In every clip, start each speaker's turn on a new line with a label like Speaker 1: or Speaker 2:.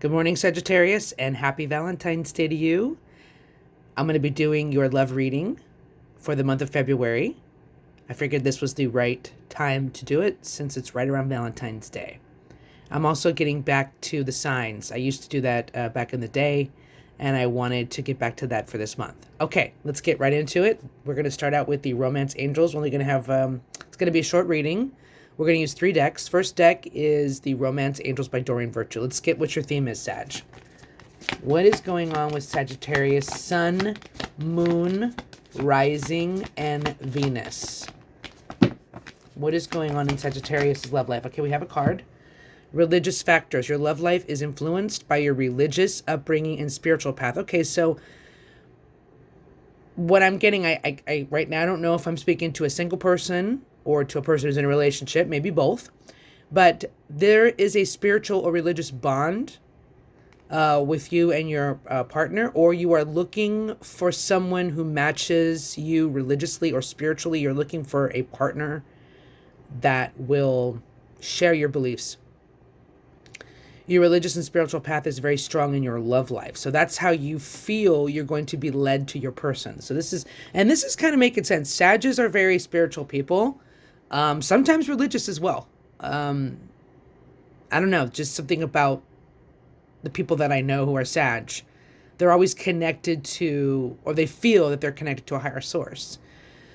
Speaker 1: Good morning, Sagittarius, and happy Valentine's Day to you. I'm going to be doing your love reading for the month of February. I figured this was the right time to do it since it's right around Valentine's Day. I'm also getting back to the signs. I used to do that back in the day, and I wanted to get back to that for this month. Okay, let's get right into it. We're going to start out with the Romance Angels. We're only going to have, it's going to be a short reading. We're going to use 3 decks. First deck is the Romance Angels by Doreen Virtue. Let's get what your theme is, Sag. What is going on with Sagittarius, Sun, Moon, Rising, and Venus? What is going on in Sagittarius' love life? Okay, we have a card. Religious factors. Your love life is influenced by your religious upbringing and spiritual path. Okay, so what I'm getting, I right now, I don't know if I'm speaking to a single person or to a person who's in a relationship, maybe both, but there is a spiritual or religious bond with you and your partner, or you are looking for someone who matches you religiously or spiritually. You're looking for a partner that will share your beliefs. Your religious and spiritual path is very strong in your love life. So that's how you feel you're going to be led to your person. So this is kind of making sense. Sages are very spiritual people. Sometimes religious as well. I don't know, just something about the people that I know who are Sag. They're always connected to, or they feel that they're connected to a higher source.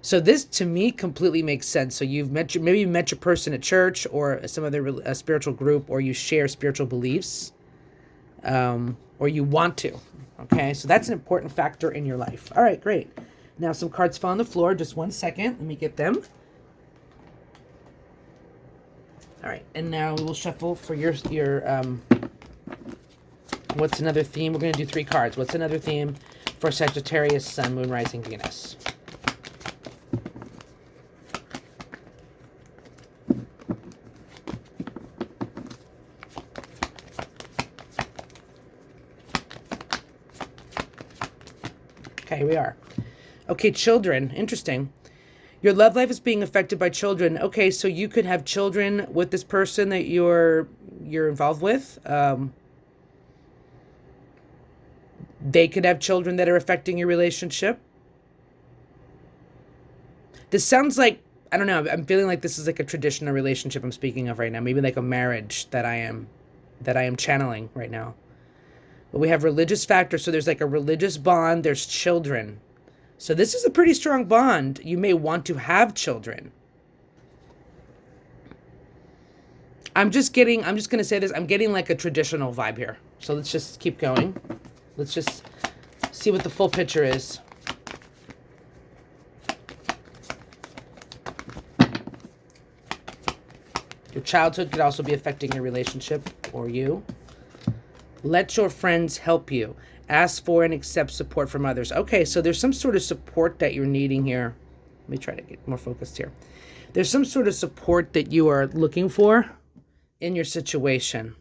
Speaker 1: So this, to me, completely makes sense. So maybe you met your person at church or some other spiritual group, or you share spiritual beliefs, or you want to. Okay, so that's an important factor in your life. All right, great. Now some cards fell on the floor. Just 1 second. Let me get them. All right, and now we will shuffle for your what's another theme? We're going to do 3 cards. What's another theme for Sagittarius, Sun, Moon, Rising, Venus? Okay, here we are. Okay, children. Interesting. Your love life is being affected by children. Okay, so you could have children with this person that you're involved with. They could have children that are affecting your relationship. This sounds like, I don't know, I'm feeling like this is like a traditional relationship I'm speaking of right now. Maybe like a marriage that I am channeling right now. But we have religious factors, so there's like a religious bond, there's children. So this is a pretty strong bond. You may want to have children. I'm just going to say this, I'm getting like a traditional vibe here. So let's just keep going. Let's just see what the full picture is. Your childhood could also be affecting your relationship or you. Let your friends help you. Ask for and accept support from others. Okay, so there's some sort of support that you're needing here. Let me try to get more focused here. There's some sort of support that you are looking for in your situation.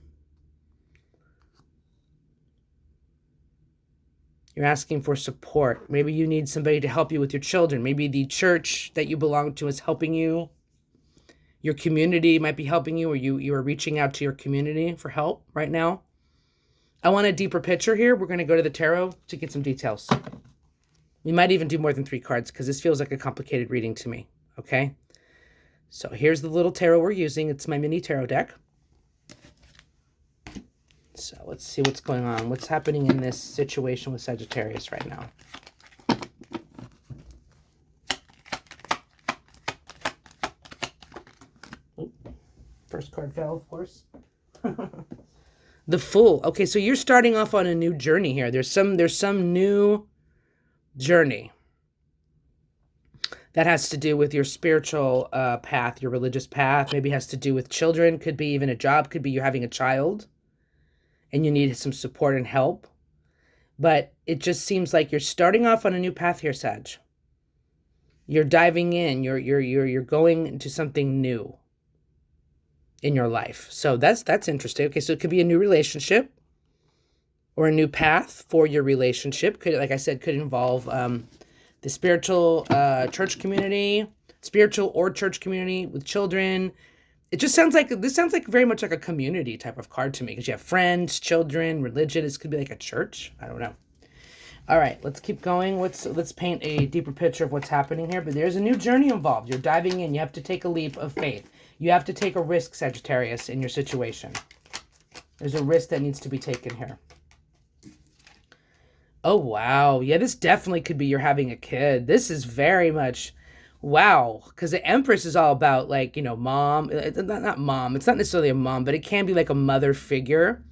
Speaker 1: You're asking for support. Maybe you need somebody to help you with your children. Maybe the church that you belong to is helping you. Your community might be helping you, or you are reaching out to your community for help right now. I want a deeper picture here. We're going to go to the tarot to get some details. We might even do more than 3 cards because this feels like a complicated reading to me. Okay? So here's the little tarot we're using. It's my mini tarot deck. So let's see what's going on. What's happening in this situation with Sagittarius right now? Oop. First card fell, of course. The Fool. Okay, so you're starting off on a new journey here. There's some new journey that has to do with your spiritual path, your religious path. Maybe has to do with children. Could be even a job. Could be you having a child and you need some support and help. But it just seems like you're starting off on a new path here, Sag. You're diving in. You're going into something new in your life. So that's interesting. Okay, so it could be a new relationship or a new path for your relationship. Could, like I said, could involve the spiritual church community, spiritual or church community with children. It just sounds like this sounds like very much like a community type of card to me because you have friends, children, religion. This could be like a church. I don't know. All right, let's keep going. Let's paint a deeper picture of what's happening here. But there's a new journey involved. You're diving in. You have to take a leap of faith. You have to take a risk, Sagittarius, in your situation. There's a risk that needs to be taken here. Oh, wow. Yeah, this definitely could be you're having a kid. This is very much, wow. Because the Empress is all about, like, you know, mom. Not mom. It's not necessarily a mom, but it can be like a mother figure.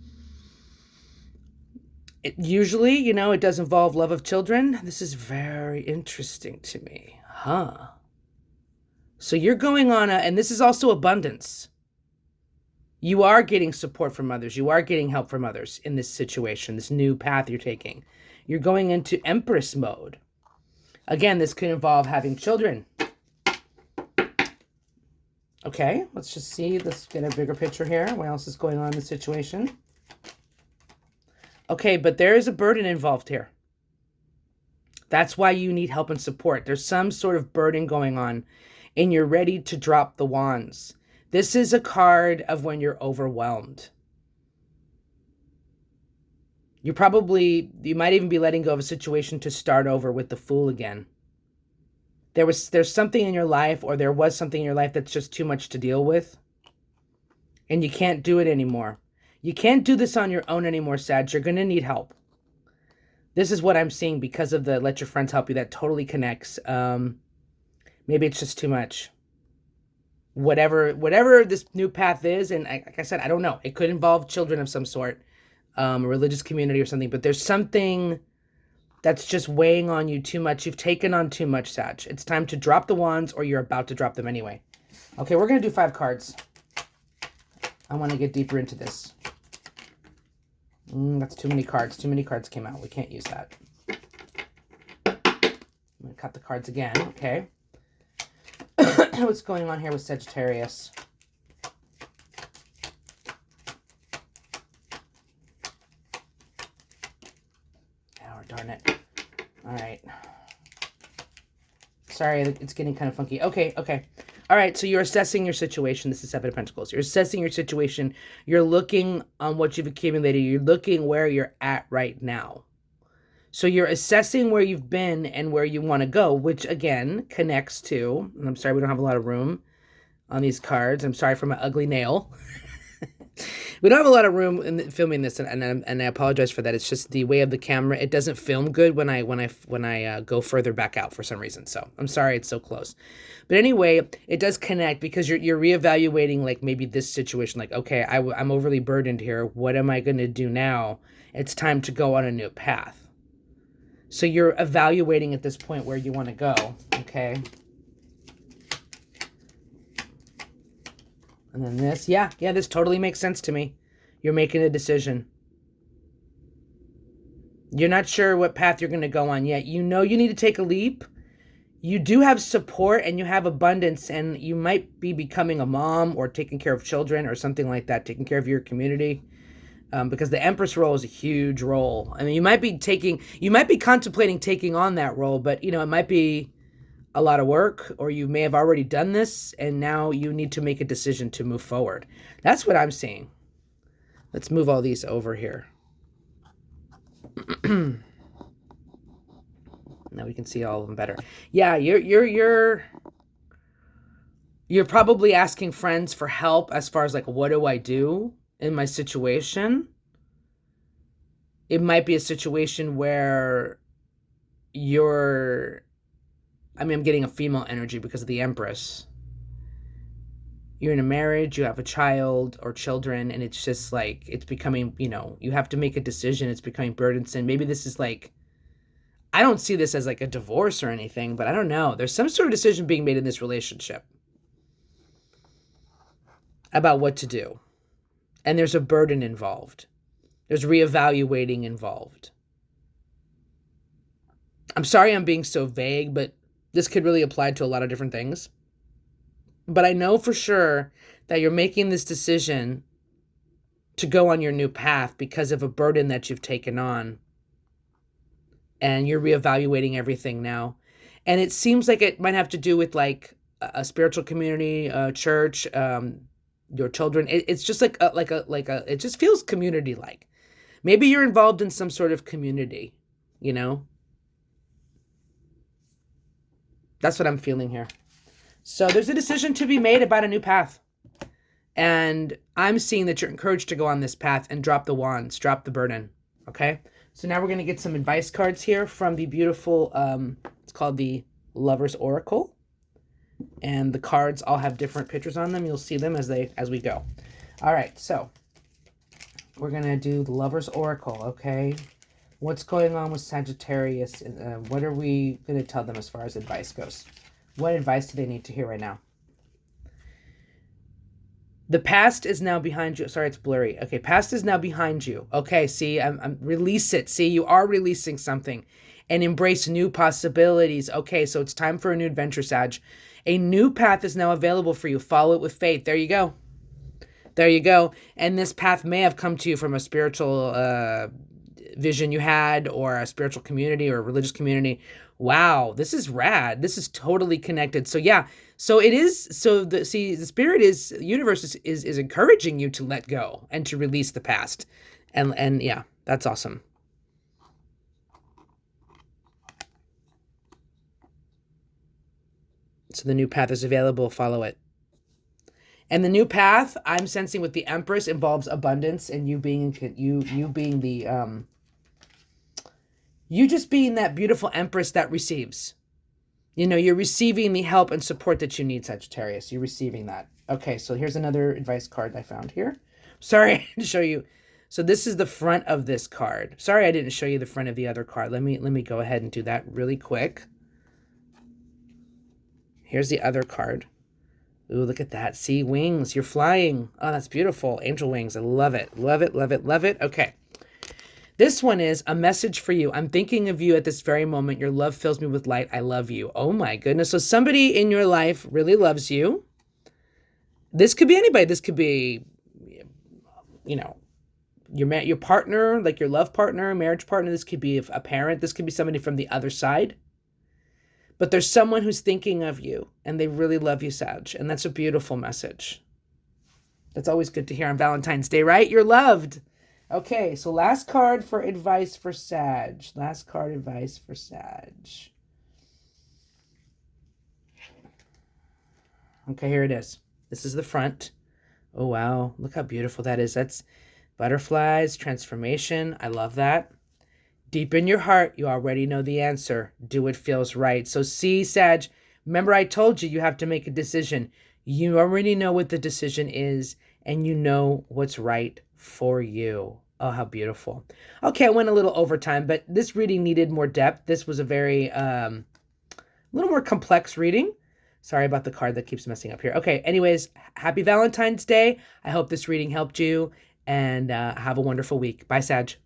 Speaker 1: Usually, you know, it does involve love of children. This is very interesting to me. Huh. So you're going on and this is also abundance. You are getting support from others. You are getting help from others in this situation, this new path you're taking. You're going into Empress mode. Again, this could involve having children. Okay, let's just see. Let's get a bigger picture here. What else is going on in the situation? Okay, but there is a burden involved here. That's why you need help and support. There's some sort of burden going on, and you're ready to drop the wands. This is a card of when you're overwhelmed. You might even be letting go of a situation to start over with the Fool again. There's something in your life, or there was something in your life that's just too much to deal with, and you can't do it anymore. You can't do this on your own anymore, Sag. You're going to need help. This is what I'm seeing because of the let your friends help you. That totally connects. Maybe it's just too much. Whatever this new path is, and like I said, I don't know. It could involve children of some sort, a religious community or something. But there's something that's just weighing on you too much. You've taken on too much, Sag. It's time to drop the wands, or you're about to drop them anyway. Okay, we're going to do 5 cards. I want to get deeper into this. That's too many cards. Too many cards came out. We can't use that. I'm going to cut the cards again. Okay. What's going on here with Sagittarius? Oh, darn it. All right. Sorry, it's getting kind of funky. Okay. All right, so you're assessing your situation. This is 7 of Pentacles. You're assessing your situation. You're looking on what you've accumulated. You're looking where you're at right now. So you're assessing where you've been and where you want to go, which, again, connects to, and I'm sorry we don't have a lot of room on these cards. I'm sorry for my ugly nail. We don't have a lot of room in filming this, and I apologize for that. It's just the way of the camera. It doesn't film good when I go further back out for some reason. So I'm sorry it's so close. But anyway, it does connect because you're reevaluating, like, maybe this situation. Like, okay, I'm overly burdened here. What am I going to do now? It's time to go on a new path. So you're evaluating at this point where you want to go. Okay. And then this, yeah, this totally makes sense to me. You're making a decision. You're not sure what path you're going to go on yet. You know you need to take a leap. You do have support and you have abundance, and you might be becoming a mom or taking care of children or something like that, taking care of your community. Because the Empress role is a huge role. I mean, you might be contemplating taking on that role, but, you know, it might be a lot of work, or you may have already done this and now you need to make a decision to move forward. That's what I'm seeing. Let's move all these over here. Now we can see all of them better. Yeah, you're probably asking friends for help as far as, like, what do I do in my situation? It might be a situation where I'm getting a female energy because of the Empress. You're in a marriage, you have a child or children, and it's just like, it's becoming, you know, you have to make a decision. It's becoming burdensome. Maybe this is like, I don't see this as like a divorce or anything, but I don't know. There's some sort of decision being made in this relationship about what to do. And there's a burden involved. There's reevaluating involved. I'm sorry I'm being so vague, but this could really apply to a lot of different things. But I know for sure that you're making this decision to go on your new path because of a burden that you've taken on. And you're reevaluating everything now. And it seems like it might have to do with, like, a spiritual community, a church, your children. It's just like it just feels community like. Maybe you're involved in some sort of community, you know? That's what I'm feeling here. So there's a decision to be made about a new path. And I'm seeing that you're encouraged to go on this path and drop the wands, drop the burden. Okay? So now we're going to get some advice cards here from the beautiful, it's called the Lover's Oracle. And the cards all have different pictures on them. You'll see them as we go. All right, so we're going to do the Lover's Oracle, okay? What's going on with Sagittarius? What are we going to tell them as far as advice goes? What advice do they need to hear right now? The past is now behind you. Sorry, it's blurry. Okay, past is now behind you. Okay, see, I'm release it. See, you are releasing something and embrace new possibilities. Okay, so it's time for a new adventure, Sag. A new path is now available for you. Follow it with faith. There you go. There you go. And this path may have come to you from a spiritual vision you had, or a spiritual community or a religious community. Wow, this is rad. This is totally connected. So yeah, so it is. So the spirit is, universe is encouraging you to let go and to release the past. And yeah, that's awesome. So the new path is available. Follow it. And the new path I'm sensing with the Empress involves abundance, and you being the you just being that beautiful Empress that receives. You know, you're receiving the help and support that you need, Sagittarius. You're receiving that. Okay, so here's another advice card I found here. Sorry to show you. So this is the front of this card. Sorry I didn't show you the front of the other card. Let me go ahead and do that really quick. Here's the other card. Ooh, look at that. See, wings. You're flying. Oh, that's beautiful. Angel wings. I love it. Love it, love it, love it. Okay. This one is a message for you. I'm thinking of you at this very moment. Your love fills me with light. I love you. Oh my goodness. So somebody in your life really loves you. This could be anybody. This could be, you know, your partner, like your love partner, marriage partner. This could be a parent. This could be somebody from the other side. But there's someone who's thinking of you, and they really love you, Sag. And that's a beautiful message. That's always good to hear on Valentine's Day, right? You're loved. Okay, so last card for advice for Sag. Last card advice for Sag. Okay, here it is. This is the front. Oh, wow. Look how beautiful that is. That's butterflies, transformation. I love that. Deep in your heart, you already know the answer. Do what feels right. So see, Sag, remember I told you have to make a decision. You already know what the decision is, and you know what's right for you. Oh, how beautiful. Okay, I went a little overtime, but this reading needed more depth. This was a very, a little more complex reading. Sorry about the card that keeps messing up here. Okay, anyways, happy Valentine's Day. I hope this reading helped you, and have a wonderful week. Bye, Sag.